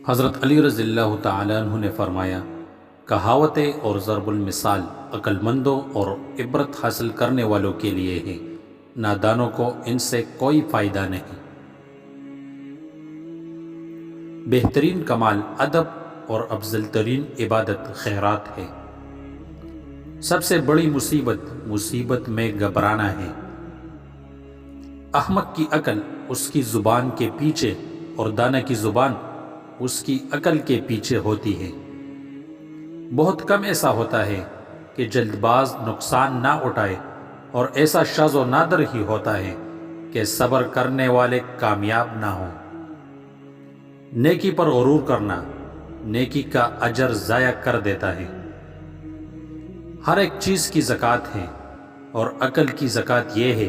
حضرت علی رضی اللہ تعالیٰ عنہ نے فرمایا، کہاوتیں اور ضرب المثال عقل مندوں اور عبرت حاصل کرنے والوں کے لیے ہیں، نادانوں کو ان سے کوئی فائدہ نہیں۔ بہترین کمال ادب اور افضل ترین عبادت خیرات ہے۔ سب سے بڑی مصیبت میں گھبرانا ہے۔ احمق کی عقل اس کی زبان کے پیچھے اور دانا کی زبان اس کی عقل کے پیچھے ہوتی ہے۔ بہت کم ایسا ہوتا ہے کہ جلد باز نقصان نہ اٹھائے، اور ایسا شاذ و نادر ہی ہوتا ہے کہ صبر کرنے والے کامیاب نہ ہوں۔ نیکی پر غرور کرنا نیکی کا اجر ضائع کر دیتا ہے۔ ہر ایک چیز کی زکوٰۃ ہے، اور عقل کی زکوٰۃ یہ ہے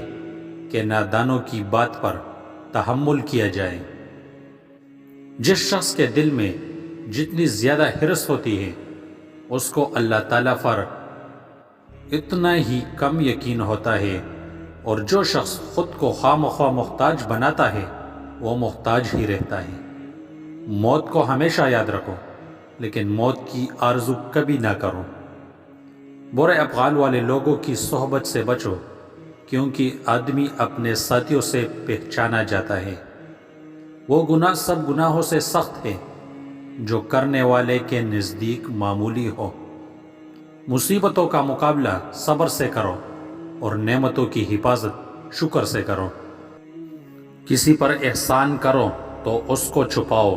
کہ نادانوں کی بات پر تحمل کیا جائے۔ جس شخص کے دل میں جتنی زیادہ حرص ہوتی ہے، اس کو اللہ تعالیٰ پر اتنا ہی کم یقین ہوتا ہے، اور جو شخص خود کو خواہ مخواہ محتاج بناتا ہے وہ محتاج ہی رہتا ہے۔ موت کو ہمیشہ یاد رکھو، لیکن موت کی آرزو کبھی نہ کرو۔ برے افعال والے لوگوں کی صحبت سے بچو، کیونکہ آدمی اپنے ساتھیوں سے پہچانا جاتا ہے۔ وہ گناہ سب گناہوں سے سخت ہے جو کرنے والے کے نزدیک معمولی ہو۔ مصیبتوں کا مقابلہ صبر سے کرو، اور نعمتوں کی حفاظت شکر سے کرو۔ کسی پر احسان کرو تو اس کو چھپاؤ،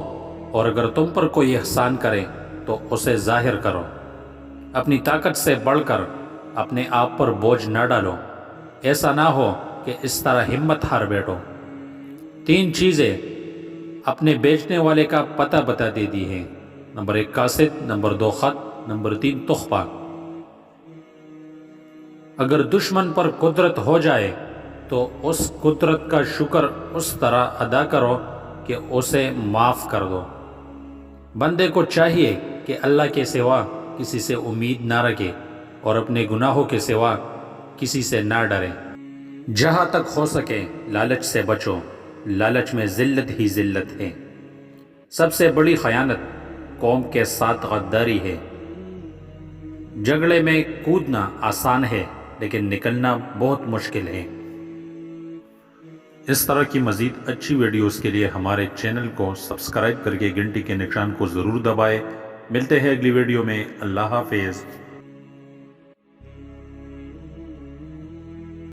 اور اگر تم پر کوئی احسان کرے تو اسے ظاہر کرو۔ اپنی طاقت سے بڑھ کر اپنے آپ پر بوجھ نہ ڈالو، ایسا نہ ہو کہ اس طرح ہمت ہار بیٹھو۔ 3 چیزیں اپنے بیچنے والے کا پتہ بتا دیتی ہیں: نمبر 1 قاصد، نمبر 2 خط، نمبر 3 تحفہ۔ اگر دشمن پر قدرت ہو جائے تو اس قدرت کا شکر اس طرح ادا کرو کہ اسے معاف کر دو۔ بندے کو چاہیے کہ اللہ کے سوا کسی سے امید نہ رکھے، اور اپنے گناہوں کے سوا کسی سے نہ ڈرے۔ جہاں تک ہو سکے لالچ سے بچو، لالچ میں ذلت ہی ذلت ہے۔ سب سے بڑی خیانت قوم کے ساتھ غداری ہے۔ جھگڑے میں کودنا آسان ہے، لیکن نکلنا بہت مشکل ہے۔ اس طرح کی مزید اچھی ویڈیوز کے لیے ہمارے چینل کو سبسکرائب کر کے گھنٹی کے نشان کو ضرور دبائیں۔ ملتے ہیں اگلی ویڈیو میں۔ اللہ حافظ۔